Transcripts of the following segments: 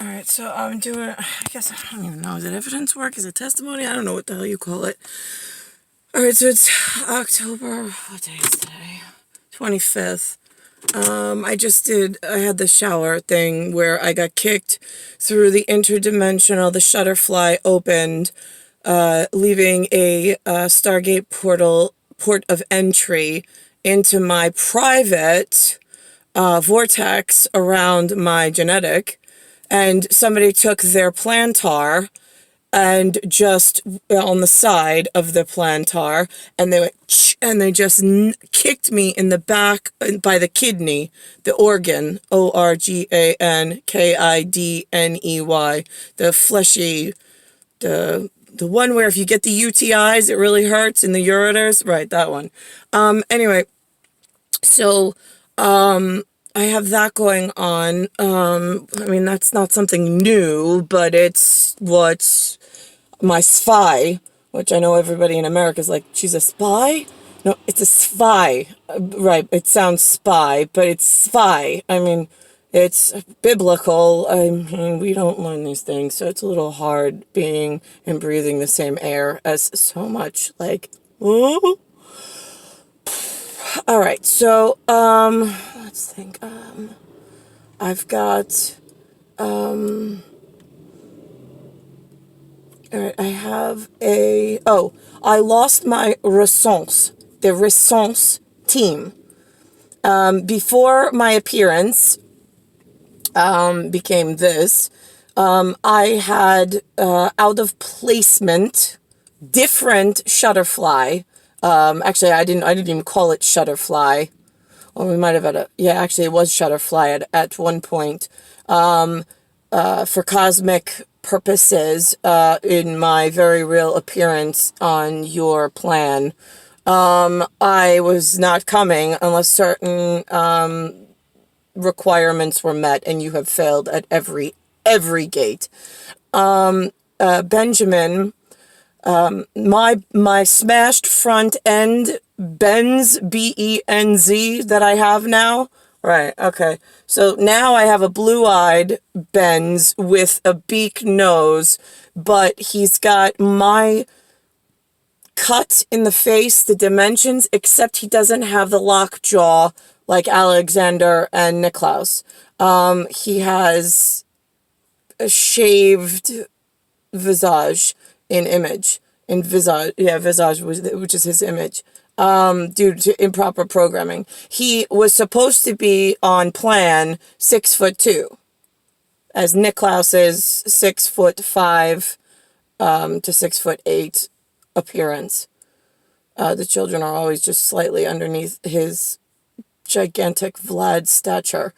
Alright, so I'm doing, I guess, I don't even know, is it evidence work? Is it testimony? I don't know what the hell you call it. Alright, so it's October, what day is today? 25th. I had the shower thing where I got kicked through the interdimensional, the shutterfly opened, leaving a Stargate port of entry into my private vortex around my genetic. And somebody took their plantar and just on the side of the plantar, and they went, and they just kicked me in the back by the kidney, the organ, ORGANKIDNEY, the fleshy, the one where if you get the UTIs, it really hurts in the ureters. Right, that one. Anyway, so, I have that going on. I mean, that's not something new, but it's what's my spy, which I know everybody in America is like, she's a spy? No, it's a spy. Right, it sounds spy, but it's spy. I mean, it's biblical. I mean, we don't learn these things, so it's a little hard being and breathing the same air as so much, like, oh. All right, so, let's think, I've got, all right, I have I lost my the Response team. Before my appearance, became this, I had, out of placement, different shutterfly. Actually, I didn't even call it shutterfly. Or we might have had actually it was shutterfly at one point. For cosmic purposes, in my very real appearance on your plan, I was not coming unless certain, requirements were met, and you have failed at every gate. Benjamin, my smashed front end Benz, BENZ, that I have now. Right, okay. So now I have a blue-eyed Benz with a beak nose, but he's got my cut in the face, the dimensions, except he doesn't have the lockjaw like Alexander and Niklaus. He has a shaved visage visage, which is his image, due to improper programming. He was supposed to be on plan 6'2", as Niklaus's 6'5", to 6'8" appearance. The children are always just slightly underneath his gigantic Vlad stature.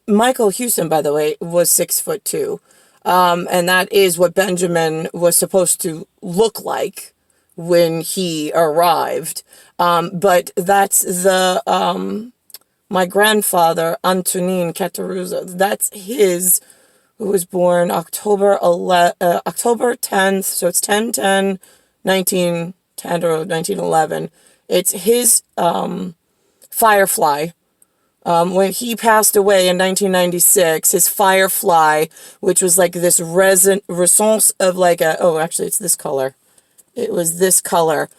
Michael Houston, by the way, was 6'2". And that is what Benjamin was supposed to look like when he arrived. But that's my grandfather, Antonin Cataruzza. That's his, who was born October 10th. So it's 10/10/1910 or 1911. It's his, Firefly. When he passed away in 1996, his Firefly, which was like this resonance of like actually it's this color. It was this color,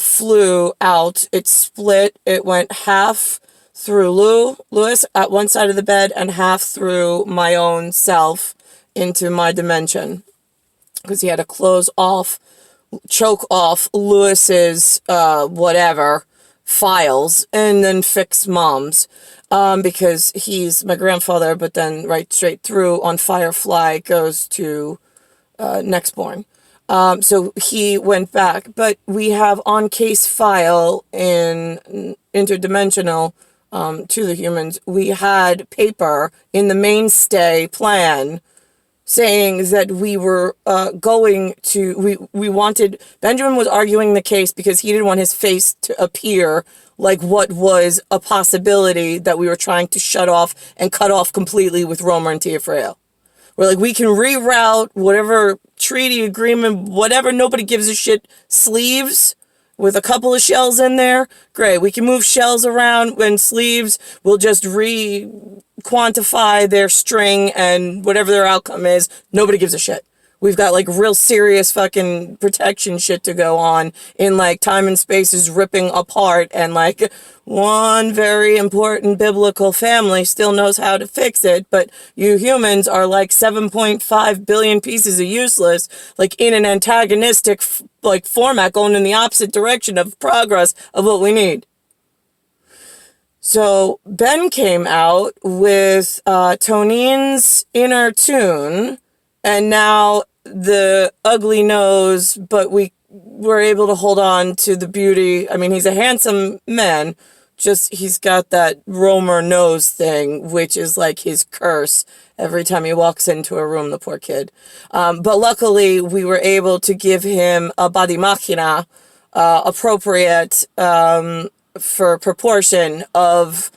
flew out. It split. It went half through Lewis at one side of the bed and half through my own self into my dimension. Because he had to choke off Lewis's, whatever, files, and then fix Mom's. Because he's my grandfather, but then right straight through on Firefly goes to Nextborn. So he went back, but we have on case file in interdimensional, to the humans, we had paper in the mainstay plan saying that we were we wanted, Benjamin was arguing the case because he didn't want his face to appear like what was a possibility that we were trying to shut off and cut off completely with Romer and TEOFRIO. We're like, we can reroute whatever treaty agreement, whatever, nobody gives a shit, sleeves with a couple of shells in there. Great, we can move shells around when sleeves, we'll just quantify their string and whatever their outcome is, nobody gives a shit. We've got like real serious fucking protection shit to go on in like time and space is ripping apart, and like one very important biblical family still knows how to fix it, but you humans are like 7.5 billion pieces of useless, like in an antagonistic like format going in the opposite direction of progress of what we need. So Ben came out with Tonine's Inner Tune, and now the ugly nose, but we were able to hold on to the beauty. I mean, he's a handsome man, just he's got that Romer nose thing, which is like his curse every time he walks into a room, the poor kid. But luckily, we were able to give him a body machina appropriate for proportion of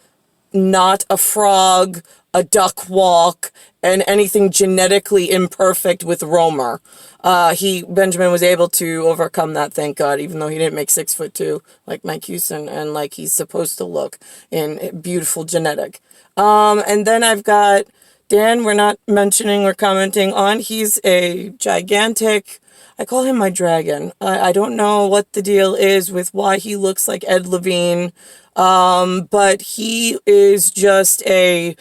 not a frog, a duck walk, and anything genetically imperfect with Romer. Benjamin was able to overcome that, thank God, even though he didn't make 6'2", like Mike Houston, and like he's supposed to look in beautiful genetic. And then I've got Dan, we're not mentioning or commenting on. He's a gigantic, I call him my dragon. I don't know what the deal is with why he looks like Ed Levine, but he is just a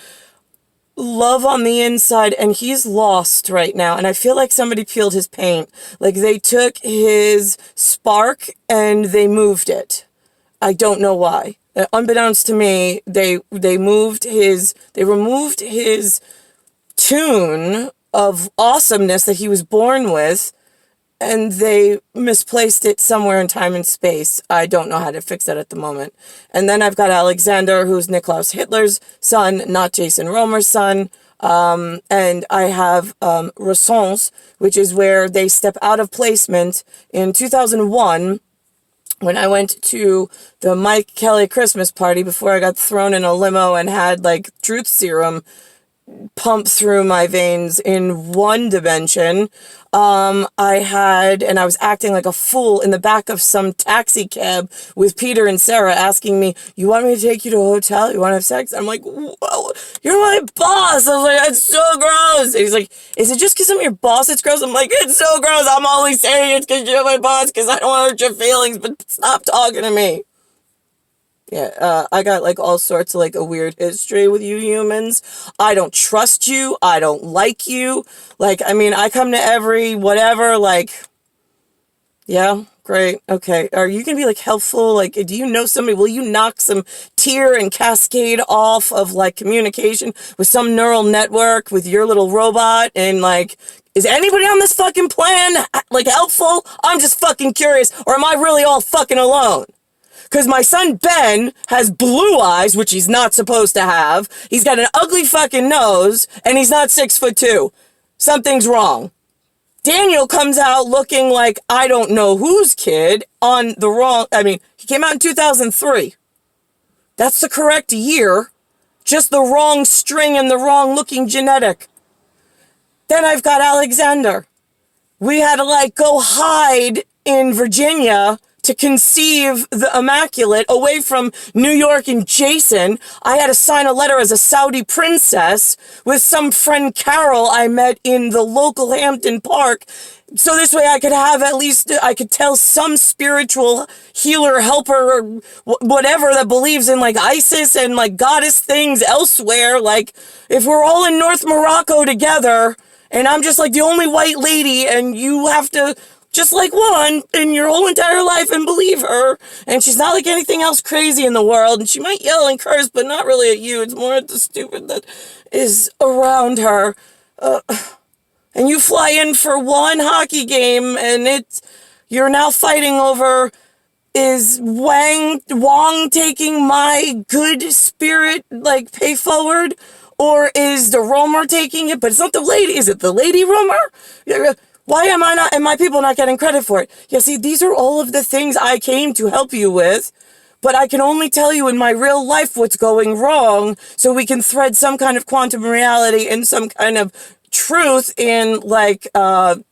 love on the inside, and he's lost right now, and I feel like somebody peeled his paint. Like they took his spark and they moved it. I don't know why. Unbeknownst to me, they removed his tune of awesomeness that he was born with, and they misplaced it somewhere in time and space. I don't know how to fix that at the moment. And then I've got Alexander, who's Niklaus Hitler's son, not Jason Romer's son. And I have Response, which is where they step out of placement. In 2001, when I went to the Mike Kelly Christmas party before I got thrown in a limo and had like truth serum pump through my veins in one dimension, I was acting like a fool in the back of some taxi cab with Peter and Sarah asking me, you want me to take you to a hotel? You want to have sex? I'm like, whoa, you're my boss. I was like, it's so gross. And he's like, is it just because I'm your boss it's gross? I'm like, it's so gross. I'm always saying it's because you're my boss because I don't want to hurt your feelings, but stop talking to me. Yeah, I got like all sorts of like a weird history with you humans. I don't trust you. I don't like you. Like, I mean, I come to every whatever, like, yeah, great. Okay. Are you going to be like helpful? Like, do you know somebody? Will you knock some tier and cascade off of like communication with some neural network with your little robot? And like, is anybody on this fucking plan like helpful? I'm just fucking curious. Or am I really all fucking alone? Because my son Ben has blue eyes, which he's not supposed to have. He's got an ugly fucking nose, and he's not 6'2". Something's wrong. Daniel comes out looking like I don't know whose kid on the wrong... I mean, he came out in 2003. That's the correct year. Just the wrong string and the wrong looking genetic. Then I've got Alexander. We had to like go hide in Virginia to conceive the Immaculate away from New York and Jason. I had to sign a letter as a Saudi princess with some friend Carol I met in the local Hampton Park. So this way I could have at least, I could tell some spiritual healer, helper, or whatever that believes in like ISIS and like goddess things elsewhere. Like if we're all in North Morocco together and I'm just like the only white lady and you have to just like one in your whole entire life and believe her. And she's not like anything else crazy in the world. And she might yell and curse, but not really at you. It's more at the stupid that is around her. And you fly in for one hockey game and you're now fighting over, is Wong taking my good spirit, like pay forward? Or is the Romer taking it? But it's not the lady. Is it the lady Romer? Why am my people not getting credit for it? Yeah, see, these are all of the things I came to help you with, but I can only tell you in my real life what's going wrong so we can thread some kind of quantum reality and some kind of truth in, like, I'd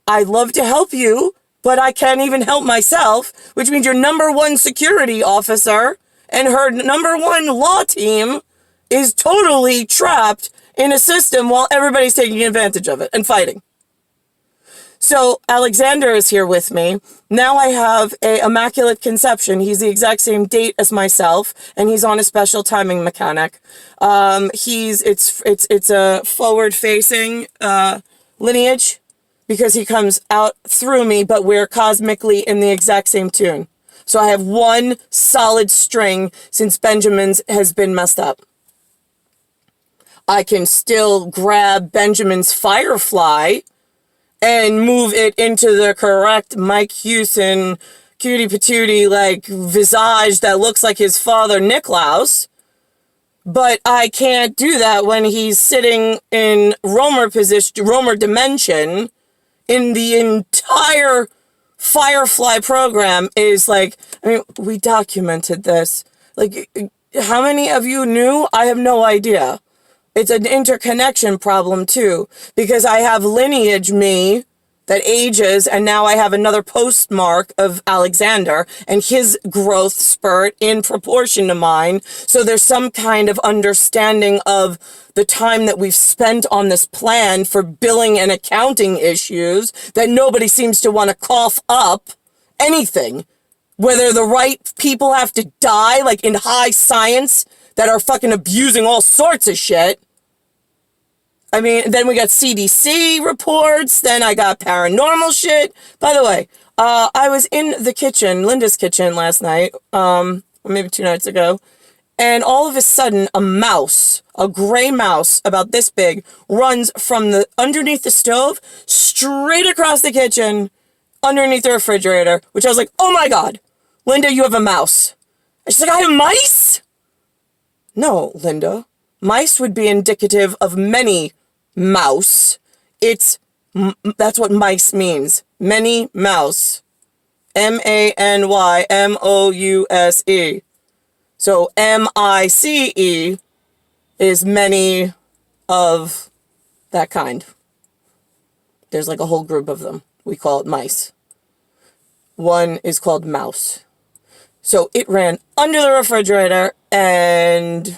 love to help you, but I can't even help myself, which means your number one security officer and her number one law team is totally trapped in a system while everybody's taking advantage of it and fighting. So Alexander is here with me. Now I have a immaculate conception. He's the exact same date as myself, and he's on a special timing mechanic. It's a forward-facing lineage because he comes out through me, but we're cosmically in the exact same tune. So I have one solid string since Benjamin's has been messed up. I can still grab Benjamin's Firefly and move it into the correct Mike Hewson cutie patootie like visage that looks like his father Niklaus. But I can't do that when he's sitting in Romer position, Romer dimension, in the entire Firefly program is like, I mean, we documented this. Like, how many of you knew? I have no idea. It's an interconnection problem, too, because I have lineage me that ages, and now I have another postmark of Alexander and his growth spurt in proportion to mine. So there's some kind of understanding of the time that we've spent on this plan for billing and accounting issues that nobody seems to want to cough up anything. Whether the right people have to die, like in high science, that are fucking abusing all sorts of shit. I mean, then we got CDC reports, then I got paranormal shit. By the way, I was in the kitchen, Linda's kitchen last night, or maybe 2 nights ago, and all of a sudden a mouse, a gray mouse about this big, runs from the underneath the stove straight across the kitchen underneath the refrigerator, which I was like, oh my God, Linda, you have a mouse. And she's like, I have mice? No, Linda. Mice would be indicative of many mouse. That's what mice means. Many mouse. MANYMOUSE. So MICE is many of that kind. There's like a whole group of them. We call it mice. One is called mouse. So it ran under the refrigerator and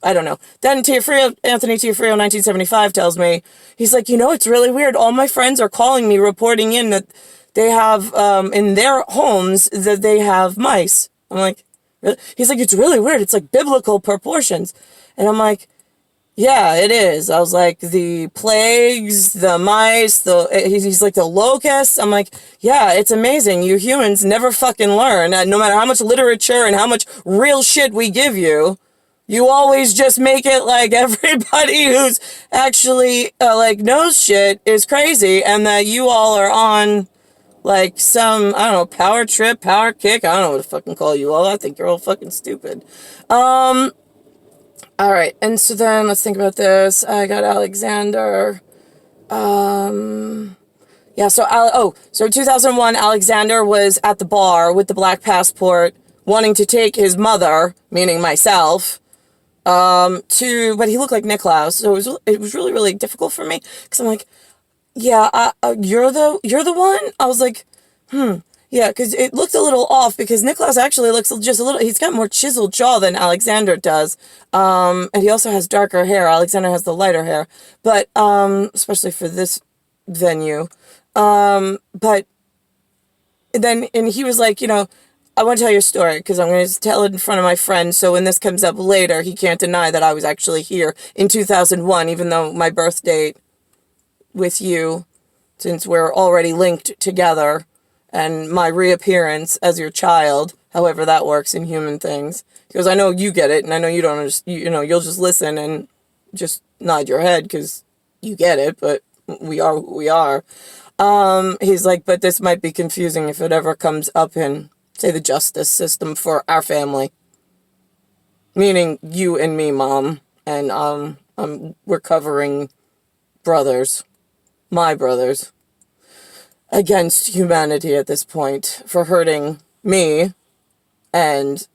I don't know. Then Anthony TEOFRIO, 1975 tells me, he's like, you know, it's really weird. All my friends are calling me, reporting in that they have, in their homes, that they have mice. I'm like, really? He's like, it's really weird. It's like biblical proportions. And I'm like, yeah, it is. I was like, the plagues, the mice, he's like, the locusts. I'm like, yeah, it's amazing. You humans never fucking learn. No matter how much literature and how much real shit we give you, you always just make it like everybody who's actually, like, knows shit is crazy, and that you all are on, like, some, I don't know, power trip, power kick, I don't know what to fucking call you all. I think you're all fucking stupid. Alright, and so then, let's think about this. I got Alexander. Yeah, so 2001, Alexander was at the bar with the black passport, wanting to take his mother, meaning myself, but he looked like Niklaus, so it was really, really difficult for me, because I'm like, yeah, you're the one? I was like, yeah, because it looked a little off, because Niklaus actually looks just a little, he's got more chiseled jaw than Alexander does, and he also has darker hair. Alexander has the lighter hair, but, especially for this venue, but then, and he was like, you know, I want to tell you a story, because I'm going to tell it in front of my friend, so when this comes up later, he can't deny that I was actually here in 2001, even though my birth date with you, since we're already linked together, and my reappearance as your child, however that works in human things, because I know you get it, and I know you don't understand, you know, you'll just listen and just nod your head, because you get it, but we are who we are. He's like, but this might be confusing if it ever comes up in, say, the justice system for our family. Meaning you and me, Mom. And we're covering brothers. My brothers. Against humanity at this point. For hurting me. And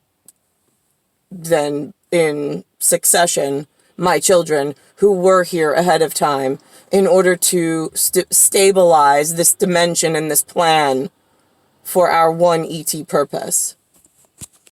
then in succession, my children, who were here ahead of time, in order to stabilize this dimension and this plan for our one ET purpose.